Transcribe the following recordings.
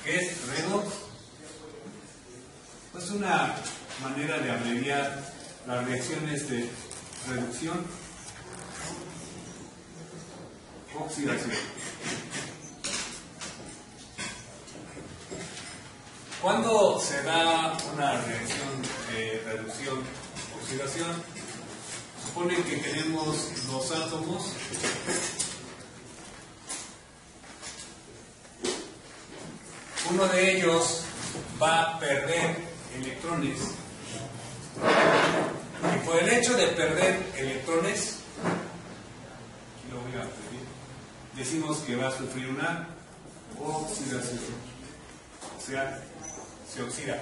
¿Qué es redox? Pues una manera de abreviar las reacciones de reducción, oxidación. ¿Cuándo se da una reacción de reducción, oxidación? Supone que tenemos dos átomos. Uno de ellos va a perder electrones. Y por el hecho de perder electrones, aquí lo voy a escribir, decimos que va a sufrir una oxidación. O sea, se oxida.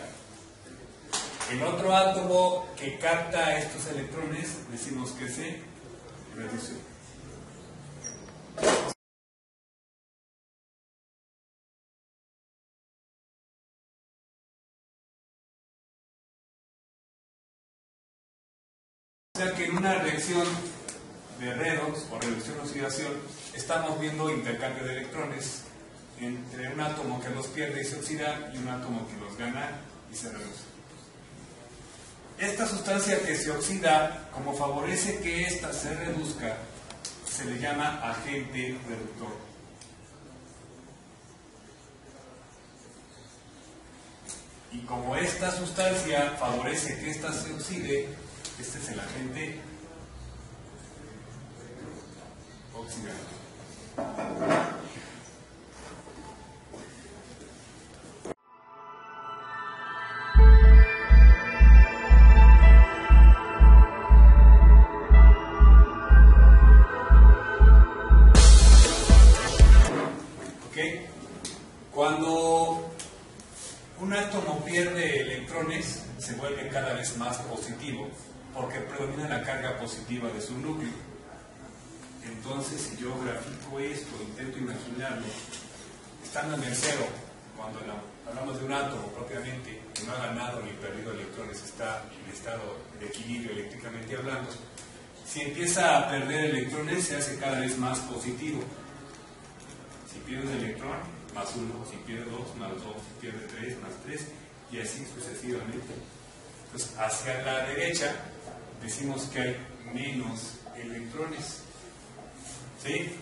El otro átomo que capta estos electrones, decimos que se reduce. O sea que en una reacción de redox o reducción-oxidación estamos viendo intercambio de electrones entre un átomo que los pierde y se oxida y un átomo que los gana y se reduce. Esta sustancia que se oxida, como favorece que ésta se reduzca, se le llama agente reductor. Y como esta sustancia favorece que ésta se oxide, este es el agente oxidante. Cuando un átomo pierde electrones, se vuelve cada vez más positivo, porque predomina la carga positiva de su núcleo. Entonces, si yo grafico esto, intento imaginarlo, estando en el cero, cuando hablamos de un átomo propiamente, que no ha ganado ni perdido electrones, está en estado de equilibrio eléctricamente hablando, si empieza a perder electrones, se hace cada vez más positivo. Si pierde un electrón, más 1, si pierde 2, más 2, si pierde 3, más 3, y así sucesivamente. Entonces, hacia la derecha decimos que hay menos electrones, ¿sí?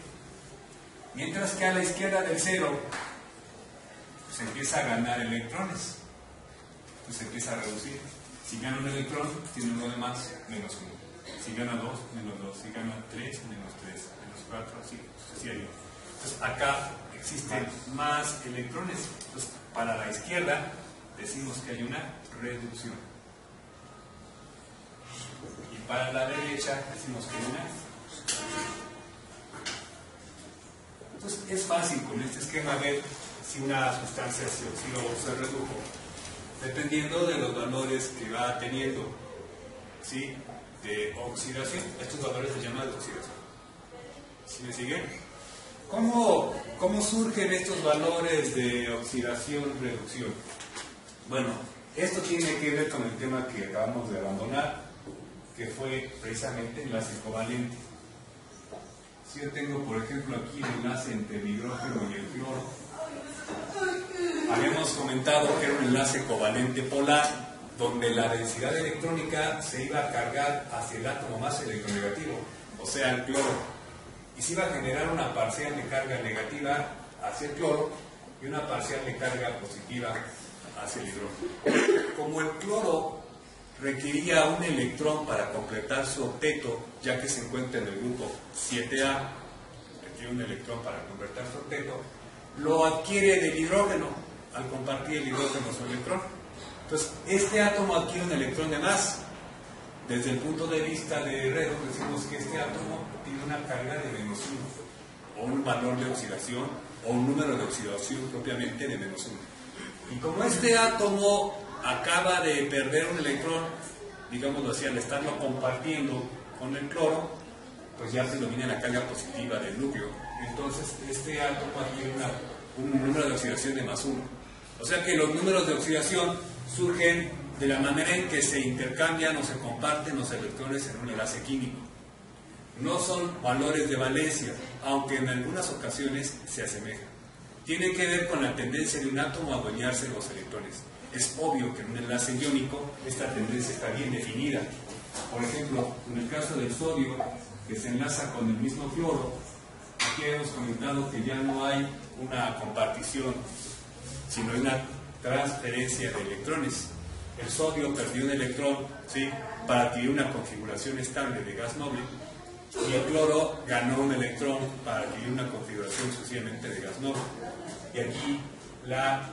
Mientras que a la izquierda del cero se empieza a ganar electrones, entonces se empieza a reducir. Si gana un electrón, tiene uno de más, menos 1. Si gana 2, menos 2. Si gana 3, menos 3, menos 4, así sucesivamente. Entonces, acá existen más electrones. Entonces, para la izquierda decimos que hay una reducción. Y para la derecha decimos que hay una. Entonces, es fácil con este esquema ver si una sustancia se oxidó o se redujo, dependiendo de los valores que va teniendo, ¿sí?, de oxidación. Estos valores se llaman de oxidación. ¿Sí me siguen? ¿Cómo surgen estos valores de oxidación-reducción? Bueno, esto tiene que ver con el tema que acabamos de abandonar, que fue precisamente el enlace covalente. Si yo tengo, por ejemplo, aquí el enlace entre el hidrógeno y el cloro, habíamos comentado que era un enlace covalente polar, donde la densidad electrónica se iba a cargar hacia el átomo más electronegativo, o sea, el cloro. Y se iba a generar una parcial de carga negativa hacia el cloro y una parcial de carga positiva hacia el hidrógeno. Como el cloro requería un electrón para completar su octeto, ya que se encuentra en el grupo 7A, requiere un electrón para completar su octeto, lo adquiere del hidrógeno al compartir el hidrógeno su electrón. Entonces, este átomo adquiere un electrón de más. Desde el punto de vista de redox, decimos que este átomo tiene una carga de menos 1, o un valor de oxidación, o un número de oxidación propiamente de menos 1. Y como este átomo acaba de perder un electrón, digámoslo así, al estarlo compartiendo con el cloro, pues ya predomina la carga positiva del núcleo. Entonces, este átomo tiene un número de oxidación de más 1. O sea que los números de oxidación surgen de la manera en que se intercambian o se comparten los electrones en un enlace químico. No son valores de valencia, aunque en algunas ocasiones se asemejan. tiene que ver con la tendencia de un átomo a adueñarse los electrones. Es obvio que en un enlace iónico esta tendencia está bien definida. Por ejemplo, en el caso del sodio, que se enlaza con el mismo cloro, aquí hemos comentado que ya no hay una compartición, sino hay una transferencia de electrones. El sodio perdió un electrón, ¿sí?, para adquirir una configuración estable de gas noble, y el cloro ganó un electrón para adquirir una configuración sencillamente de gas noble. Y aquí la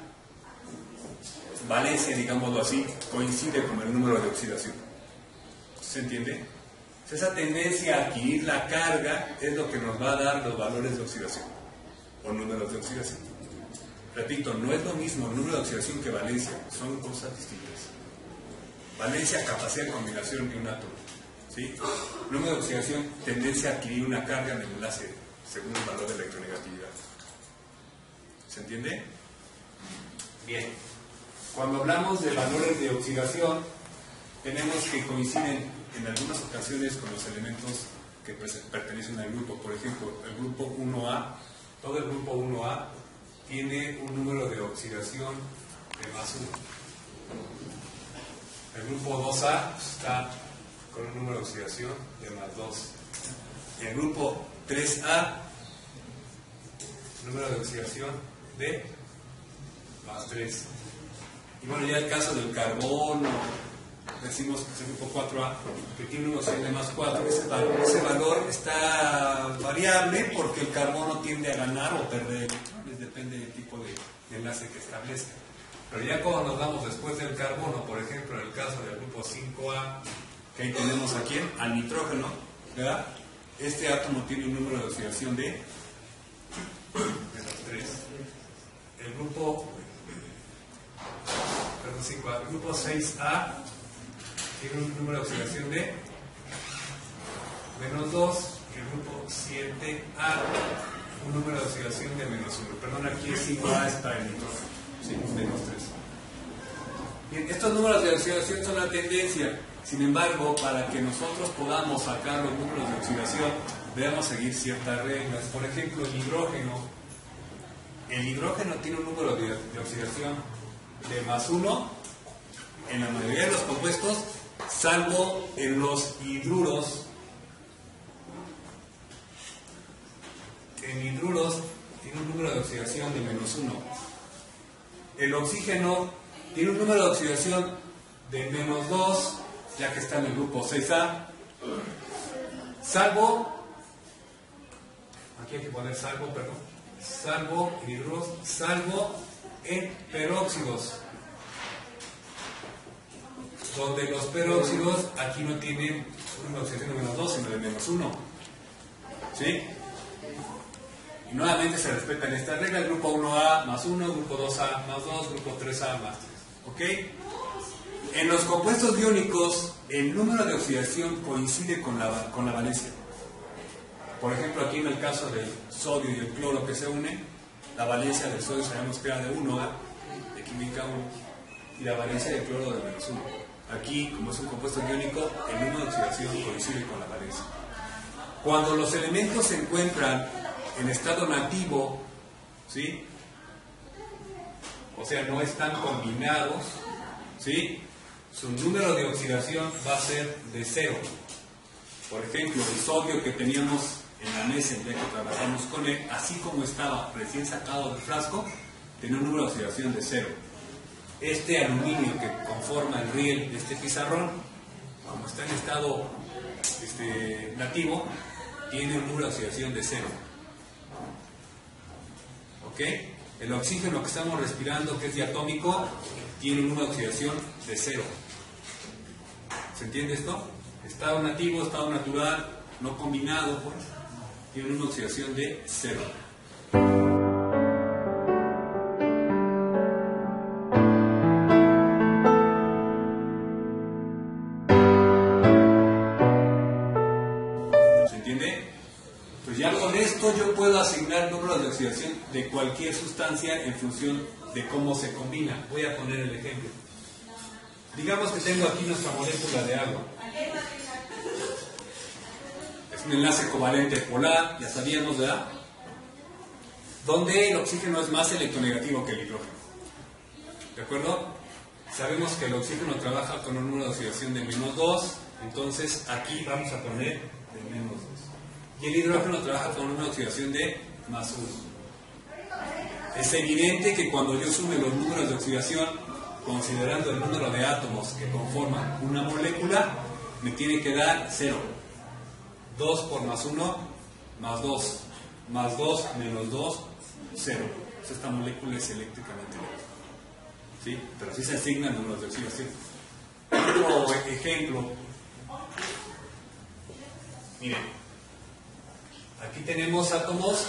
valencia, digámoslo así, coincide con el número de oxidación. ¿Se entiende? Esa tendencia a adquirir la carga es lo que nos va a dar los valores de oxidación o números de oxidación. Repito, no es lo mismo el número de oxidación que valencia, son cosas distintas. Valencia, capacidad de combinación de un átomo, ¿sí? Número de oxidación, tendencia a adquirir una carga en el enlace según el valor de electronegatividad. ¿Se entiende? Bien. Cuando hablamos de valores de oxidación, tenemos que coinciden en algunas ocasiones con los elementos que pertenecen al grupo. Por ejemplo, el grupo 1A, todo el grupo 1A tiene un número de oxidación de +1. El grupo 2A está con un número de oxidación de +2. El grupo 3A, número de oxidación de +3. Y bueno, ya el caso del carbono, decimos que es el grupo 4A, que tiene una oxidación de +4. Ese valor está variable porque el carbono tiende a ganar o perder, ¿no? Les depende del tipo de enlace que establezca. Pero ya cuando nos vamos después del carbono, por ejemplo, en el caso del grupo 5A, que ahí tenemos aquí al nitrógeno, ¿verdad? Este átomo tiene un número de oxidación de -3. El grupo 5A, el grupo 6A tiene un número de oxidación de -2. El grupo 7A, un número de oxidación de -1. Perdón, aquí el 5A es para el nitrógeno. Sí, -3. Bien, estos números de oxidación son la tendencia. Sin embargo, para que nosotros podamos sacar los números de oxidación, debemos seguir ciertas reglas. Por ejemplo, el hidrógeno tiene un número de oxidación de +1 en la mayoría de los compuestos, salvo en los hidruros. En hidruros tiene un número de oxidación de -1. El oxígeno tiene un número de oxidación de -2, ya que está en el grupo 6A, salvo, aquí hay que poner salvo, perdón, salvo en hidruros, salvo en peróxidos, donde los peróxidos aquí no tienen una oxidación de -2, sino de -1, ¿sí? Y nuevamente se respetan estas reglas: grupo 1A +1, grupo 2A +2, grupo 3A +3. ¿Ok? En los compuestos iónicos, el número de oxidación coincide con la valencia. Por ejemplo, aquí en el caso del sodio y el cloro que se unen, la valencia del sodio sabemos que era de 1A, de química 1, y la valencia del cloro de -1. Aquí, como es un compuesto iónico, el número de oxidación coincide con la valencia. Cuando los elementos se encuentran en estado nativo, ¿sí?, o sea, no están combinados, ¿sí?, su número de oxidación va a ser de 0. Por ejemplo, el sodio que teníamos en la mesa el día que trabajamos con él, así como estaba recién sacado del frasco, tenía un número de oxidación de 0. Este aluminio que conforma el riel de este pizarrón, como está en estado nativo, tiene un número de oxidación de 0. ¿Ok? El oxígeno que estamos respirando, que es diatómico, tiene un número de oxidación de 0. ¿Se entiende esto? Estado nativo, estado natural, no combinado, pues, tiene una oxidación de 0. ¿Se entiende? Pues ya con esto yo puedo asignar números de oxidación de cualquier sustancia en función de cómo se combina. Voy a poner el ejemplo. Digamos que tengo aquí nuestra molécula de agua. Es un enlace covalente polar, ya sabíamos, ¿verdad? donde el oxígeno es más electronegativo que el hidrógeno. ¿De acuerdo? Sabemos que el oxígeno trabaja con un número de oxidación de -2, entonces aquí vamos a poner de -2. Y el hidrógeno trabaja con una oxidación de +1. Es evidente que cuando yo sume los números de oxidación, considerando el número de átomos que conforman una molécula, me tiene que dar 0. 2 por +1, +2. +2 menos 2, 0. Esta molécula es eléctricamente neutra. ¿Sí? Pero así se asignan números de oxidación. Otro ejemplo. Miren. Aquí tenemos átomos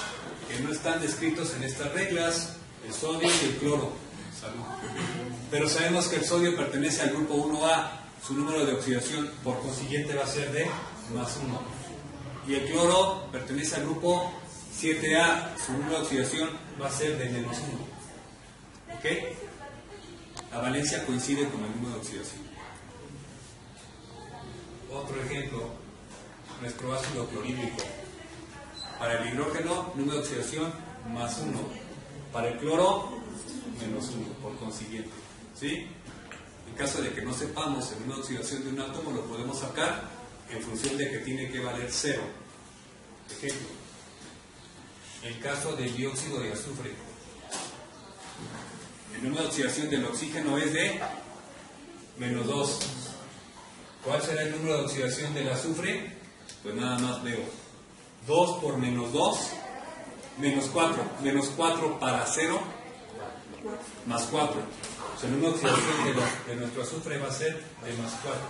que no están descritos en estas reglas, el sodio y el cloro. Salud. Pero sabemos que el sodio pertenece al grupo 1A, su número de oxidación por consiguiente va a ser de +1. Y el cloro pertenece al grupo 7A, su número de oxidación va a ser de -1. ¿Ok? La valencia coincide con el número de oxidación. Otro ejemplo, nuestro ácido clorhídrico. Para el hidrógeno, número de oxidación +1. Para el cloro, -1, por consiguiente. ¿Sí? En caso de que no sepamos el número de oxidación de un átomo, lo podemos sacar en función de que tiene que valer 0. Ejemplo. El caso del dióxido de azufre. El número de oxidación del oxígeno es de -2. ¿Cuál será el número de oxidación del azufre? Pues nada más veo. 2 por -2, -4. -4 para 0, +4. O sea, el número de oxidación de nuestro azufre va a ser de +4.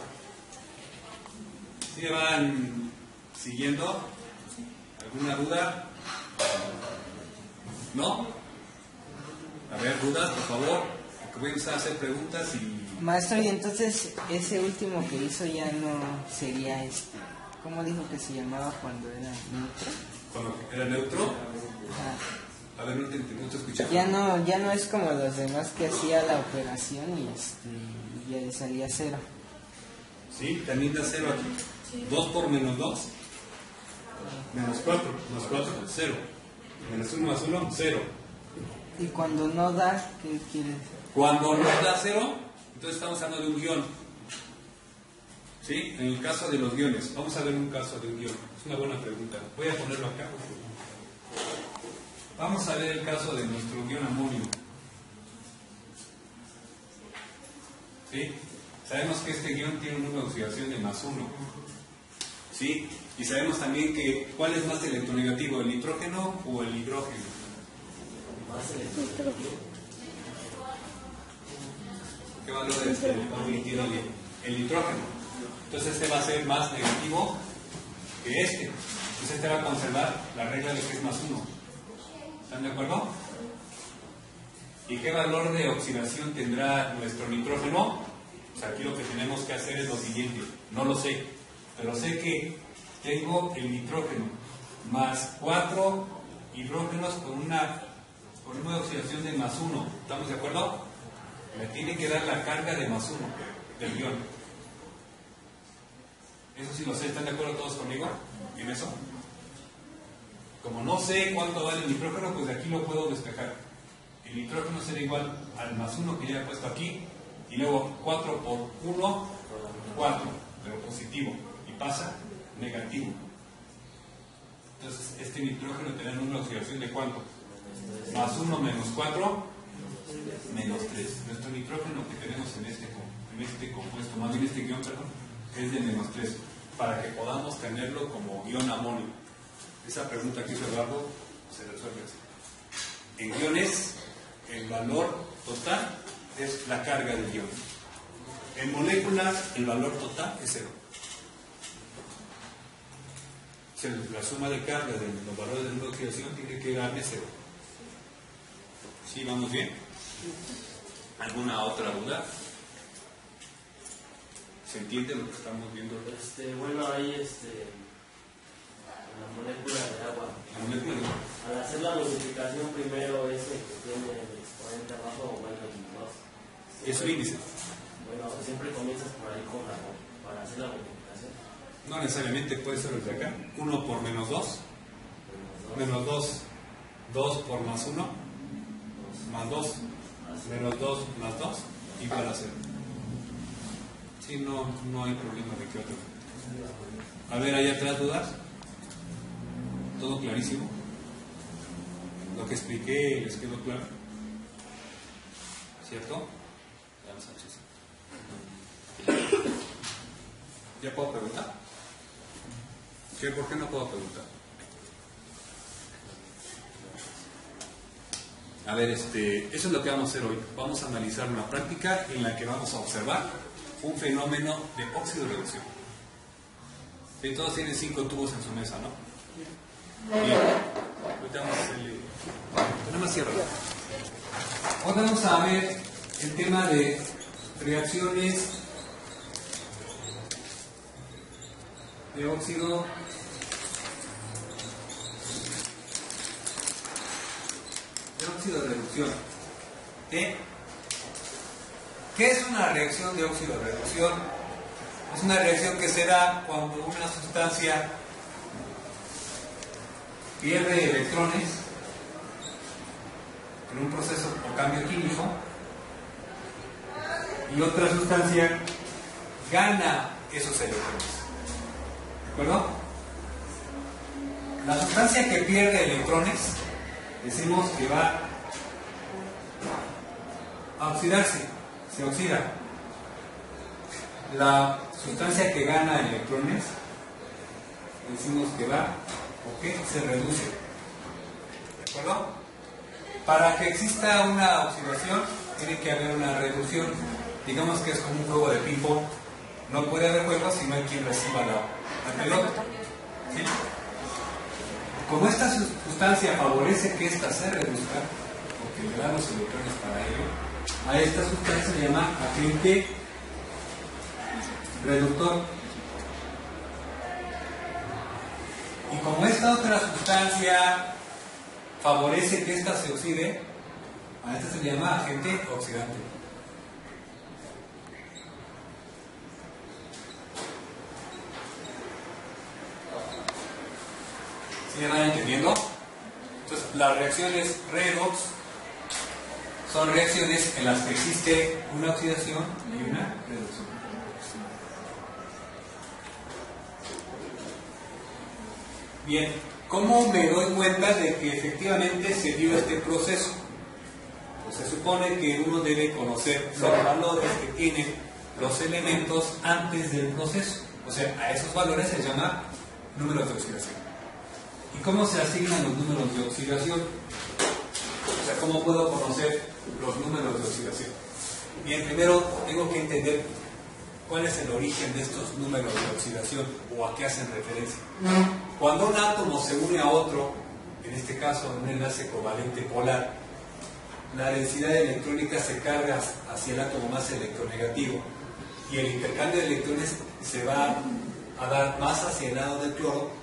¿Sí me van siguiendo? ¿Alguna duda? ¿No? A ver, dudas, por favor. Porque voy a empezar a hacer preguntas y... Maestro, y entonces ese último que hizo ya no sería ¿cómo dijo que se llamaba cuando era neutro? ¿Cuando era neutro? Ajá. A ver, no te escuché. Ya no es como los demás que hacía la operación y ya salía 0. Sí, también da 0 aquí. 2 por -2, -4, +4, 0. -1 más 1, 0. Y cuando no da, ¿qué quiere decir? Cuando no da 0, entonces estamos hablando de un guión. ¿Sí? En el caso de los guiones, vamos a ver un caso de un guión. Es una buena pregunta. Voy a ponerlo acá. Vamos a ver el caso de nuestro guión amonio. ¿Sí? Sabemos que este guión tiene un número de oxidación de +1. ¿Sí? Y sabemos también que ¿cuál es más electronegativo, el nitrógeno o el hidrógeno? ¿Qué valor tiene el nitrógeno? Entonces este va a ser más negativo que este. Entonces este va a conservar la regla de que es +1. ¿Están de acuerdo? ¿Y qué valor de oxidación tendrá nuestro nitrógeno? Pues aquí lo que tenemos que hacer es lo siguiente. No lo sé, pero sé que tengo el nitrógeno más 4 hidrógenos con una oxidación de +1. ¿Estamos de acuerdo? Me tiene que dar la carga de +1 del guión. Eso sí lo sé. ¿Están de acuerdo todos conmigo en eso? Como no sé cuánto vale el nitrógeno, pues de aquí lo puedo despejar. El nitrógeno será igual al +1 que ya he puesto aquí, y luego 4 por 1, 4, pero positivo, y pasa negativo. Entonces, este nitrógeno tendrá una oxidación de ¿cuánto? +1 menos 4, -3. Nuestro nitrógeno que tenemos en este compuesto, más bien este guión, perdón, es de -3, para que podamos tenerlo como guión amonio. Esa pregunta que hizo Eduardo se resuelve así. En guiones, el valor total es la carga del guión. En moléculas, el valor total es 0. La suma de carga de los valores de número de oxidación tiene que darme 0. ¿Sí, vamos bien? ¿Alguna otra duda? ¿Se entiende lo que estamos viendo? Bueno, ahí la molécula de agua. La molécula de agua. Al hacer la multiplicación primero ese que tiene el exponente abajo, bueno, el 2. Es su índice. Bueno, siempre comienzas por ahí para hacer la multiplicación. No necesariamente puede ser desde acá. 1 por -2. -2 2 por más 1, más 2, menos 2 más 2, igual a 0. Sí, no hay problema de que otro. A ver, ¿hay atrás dudas? ¿Todo clarísimo? ¿Lo que expliqué les quedó claro? ¿Cierto? ¿Ya puedo preguntar? ¿Por qué no puedo preguntar? A ver, eso es lo que vamos a hacer hoy. Vamos a analizar una práctica en la que vamos a observar un fenómeno de óxido-reducción. ¿Sí? Todos tienen 5 tubos en su mesa, ¿no? Bien. Ahorita vamos a hacerle... Nada más cierro. Ahora vamos a ver el tema de reacciones de óxido de reducción. ¿Qué es una reacción de óxido de reducción? Es una reacción que se da cuando una sustancia pierde electrones en un proceso por cambio químico y otra sustancia gana esos electrones. ¿De acuerdo? La sustancia que pierde electrones decimos que va a oxidarse, se oxida. La sustancia que gana electrones decimos que va o que se reduce. ¿De acuerdo? Para que exista una oxidación tiene que haber una reducción. Digamos que es como un juego de ping-pong. No puede haber juego si no hay quien reciba la pelota. ¿Sí? Como esta sustancia favorece que ésta se reduzca, porque le da los electrones para ello, a esta sustancia se llama agente reductor. Y como esta otra sustancia favorece que ésta se oxide, a esta se le llama agente oxidante. ¿Sí me van entendiendo? Entonces, las reacciones redox son reacciones en las que existe una oxidación y una reducción. Bien, ¿cómo me doy cuenta de que efectivamente se dio este proceso? Pues se supone que uno debe conocer los valores que tienen los elementos antes del proceso. O sea, a esos valores se llama números de oxidación. ¿Y cómo se asignan los números de oxidación? O sea, ¿cómo puedo conocer los números de oxidación? Bien, primero tengo que entender cuál es el origen de estos números de oxidación o a qué hacen referencia. Cuando un átomo se une a otro, en este caso en un enlace covalente polar, la densidad electrónica se carga hacia el átomo más electronegativo y el intercambio de electrones se va a dar más hacia el lado del cloro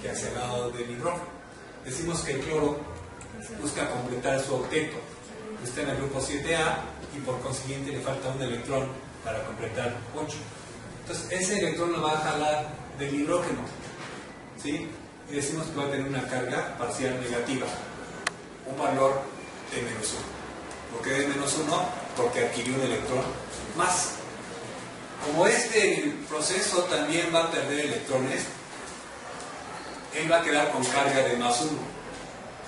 que hacia el lado del hidrógeno. Decimos que el cloro busca completar su octeto, está en el grupo 7A y por consiguiente le falta un electrón para completar 8. Entonces ese electrón lo va a jalar del hidrógeno, ¿sí? Y decimos que va a tener una carga parcial negativa, un valor de menos 1. ¿Por qué de menos 1? Porque adquirió un electrón más. Como este proceso también va a perder electrones, él va a quedar con carga de más 1.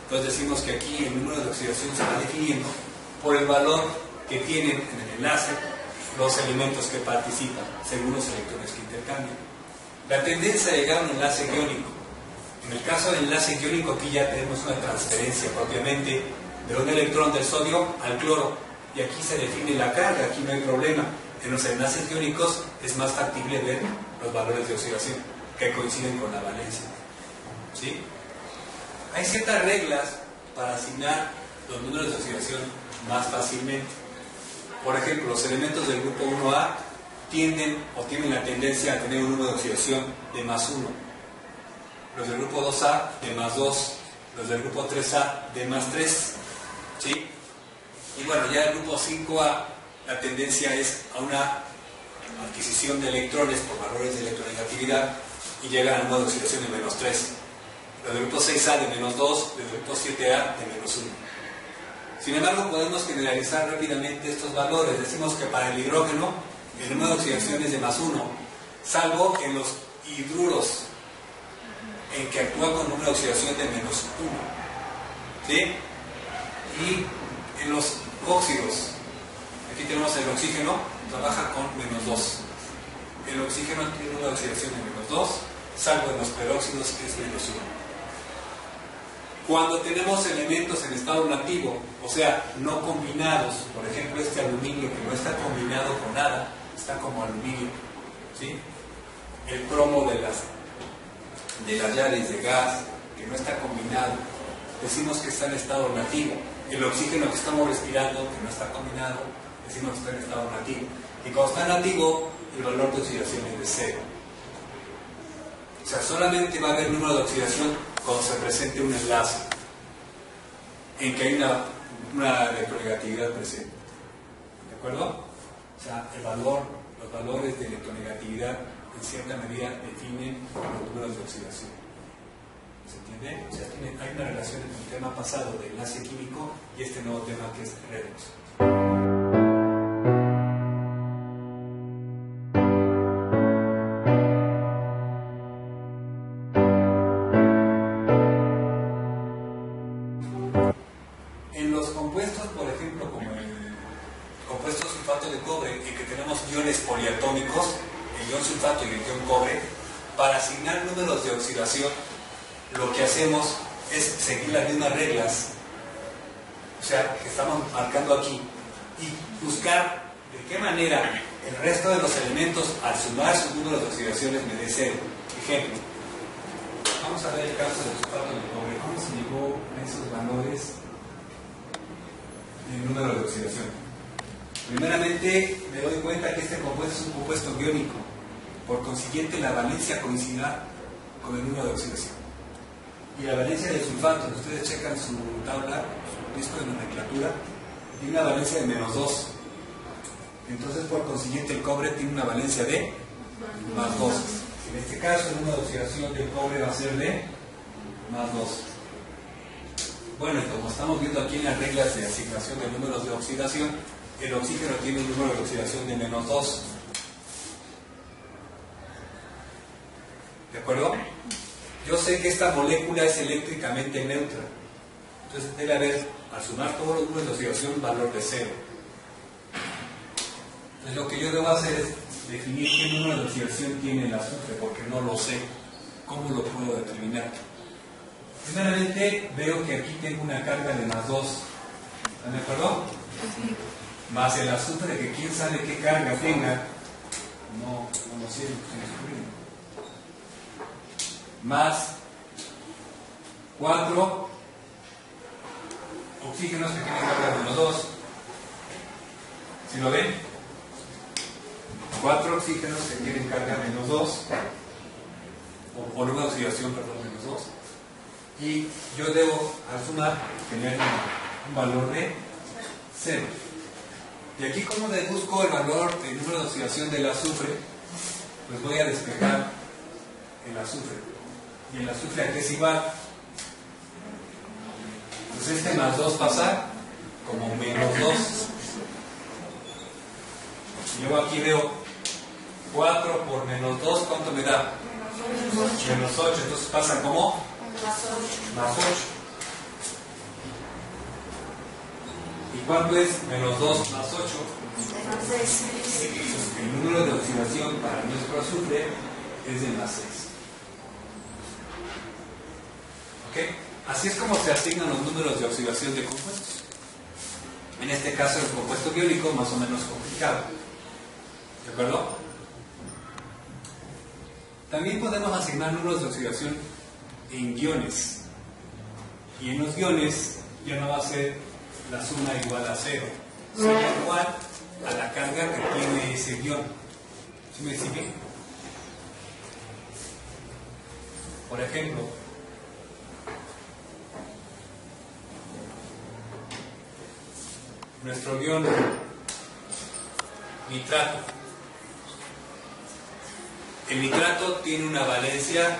Entonces decimos que aquí el número de oxidación se va definiendo por el valor que tienen en el enlace los elementos que participan según los electrones que intercambian. La tendencia a llegar a un enlace iónico. En el caso del enlace iónico aquí ya tenemos una transferencia propiamente de un electrón del sodio al cloro y aquí se define la carga, aquí no hay problema. En los enlaces iónicos es más factible ver los valores de oxidación que coinciden con la valencia. ¿Sí? Hay ciertas reglas para asignar los números de oxidación más fácilmente. Por ejemplo, los elementos del grupo 1A tienen la tendencia a tener un número de oxidación de más 1. Los del grupo 2A de más 2. Los del grupo 3A de más 3. ¿Sí? Y bueno, ya el grupo 5A, la tendencia es a una adquisición de electrones por valores de electronegatividad y llegan a un número de oxidación de menos 3. Los del grupo 6A de menos 2, del grupo 7A de menos 1. Sin embargo, podemos generalizar rápidamente estos valores. Decimos que para el hidrógeno el número de oxidación es de más 1, salvo en los hidruros, en que actúa con número de oxidación de menos 1. ¿Sí? Y en los óxidos, aquí tenemos el oxígeno, trabaja con menos 2. El oxígeno tiene una oxidación de menos 2, salvo en los peróxidos, que es menos 1. Cuando tenemos elementos en estado nativo, o sea, no combinados, por ejemplo este aluminio que no está combinado con nada, está como aluminio, ¿sí? El cromo de las llaves de gas, que no está combinado, decimos que está en estado nativo. El oxígeno que estamos respirando, que no está combinado, decimos que está en estado nativo. Y cuando está nativo, el valor de oxidación es de 0. O sea, solamente va a haber número de oxidación cuando se presente un enlace en que hay una electronegatividad presente. ¿De acuerdo? O sea, los valores de electronegatividad en cierta medida definen los números de oxidación. ¿Se entiende? O sea, hay una relación entre el tema pasado de enlace químico y este nuevo tema que es redox. En los compuestos, por ejemplo, como el compuesto sulfato de cobre, en que tenemos iones poliatómicos, el ion sulfato y el ion cobre, para asignar números de oxidación, lo que hacemos es seguir las mismas reglas, o sea, que estamos marcando aquí, y buscar de qué manera el resto de los elementos, al sumar sus números de oxidaciones, me dé 0. Ejemplo, vamos a ver el caso del sulfato de cobre. ¿Cómo se llegó a esos valores de número de oxidación? Primeramente, me doy cuenta que este compuesto es un compuesto iónico, por consiguiente la valencia coincidirá con el número de oxidación. Y la valencia del sulfato, si ustedes checan su tabla, su disco de nomenclatura, tiene una valencia de menos 2. Entonces, por consiguiente, el cobre tiene una valencia de más 2. En este caso, el número de oxidación del cobre va a ser de más 2. Bueno, y como estamos viendo aquí en las reglas de asignación de números de oxidación, el oxígeno tiene un número de oxidación de menos 2. ¿De acuerdo? Yo sé que esta molécula es eléctricamente neutra. Entonces debe haber, al sumar todos los números de oxidación, un valor de 0. Entonces lo que yo debo hacer es definir qué número de oxidación tiene el azufre, porque no lo sé. ¿Cómo lo puedo determinar? Primeramente veo que aquí tengo una carga de más 2. ¿Están de acuerdo? Sí. Más el azufre, que quién sabe qué carga tenga. No lo sé, más 4 oxígenos que tienen carga de menos 2. ¿Sí lo ven? 4 oxígenos que tienen carga menos 2, o número de oxidación, perdón, menos 2. Y yo debo, al sumar, tener un valor de 0. Y aquí, ¿cómo deduzco el valor del número de oxidación del azufre? Pues voy a despejar el azufre. Y el azufre aquí es igual. Entonces este más 2 pasa como menos 2. Y luego aquí veo 4 por menos 2, ¿cuánto me da? Menos 8. Entonces pasa como más 8. ¿Y cuánto es menos 2 más 8? El número de oxidación para nuestro azufre es de más 6. ¿Ok? Así es como se asignan los números de oxidación de compuestos. En este caso el compuesto biónico más o menos complicado. ¿De acuerdo? También podemos asignar números de oxidación en iones. Y en los iones ya no va a ser la suma igual a 0. Será igual a la carga que tiene ese ion. ¿Sí me sigue? Por ejemplo, nuestro ion nitrato. El nitrato tiene una valencia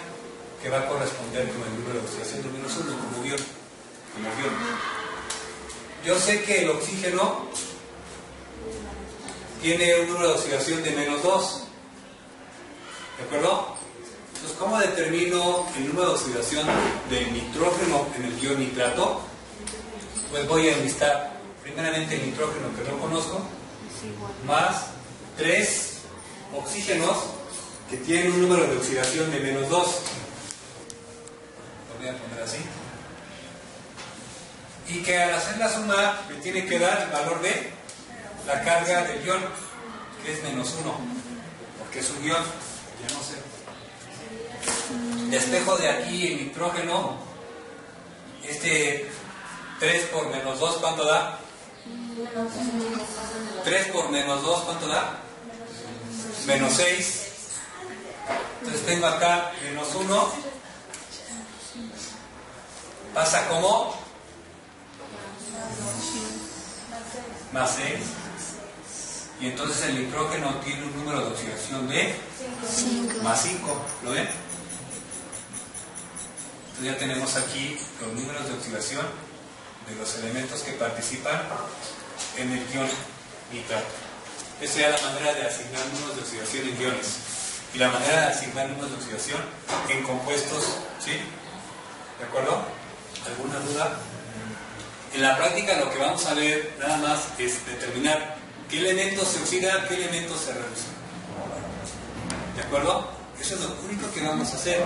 que va a corresponder con el número de oxidación de menos 1 como guión. Yo sé que el oxígeno tiene un número de oxidación de menos 2. ¿De acuerdo? Entonces, ¿cómo determino el número de oxidación del nitrógeno en el ion nitrato? Pues voy a enlistar primeramente el nitrógeno que no conozco, más 3 oxígenos que tienen un número de oxidación de menos 2. Lo voy a poner así. Y que al hacer la suma me tiene que dar el valor de la carga del ion, que es menos 1, porque es un ion, ya no sé. Despejo de aquí el nitrógeno, 3 por menos 2, ¿cuánto da? 3 por menos 2, ¿cuánto da? Menos 6. Entonces tengo acá menos 1. Pasa como más 6. Y entonces el nitrógeno tiene un número de oxidación de más 5. ¿Lo ven? Entonces ya tenemos aquí los números de oxidación de los elementos que participan en el ion nitrato. Esa sería la manera de asignar números de oxidación en iones. Y la manera de asignar números de oxidación en compuestos, ¿sí? ¿De acuerdo? ¿Alguna duda? En la práctica lo que vamos a ver nada más es determinar qué elementos se oxidan, qué elementos se reducen. ¿De acuerdo? Eso es lo único que vamos a hacer.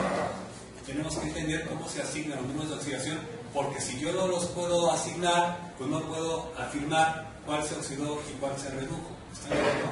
Tenemos que entender cómo se asignan los números de oxidación, porque si yo no los puedo asignar, pues no puedo afirmar cuál se oxidó y cuál se redujo. ¿Están de acuerdo?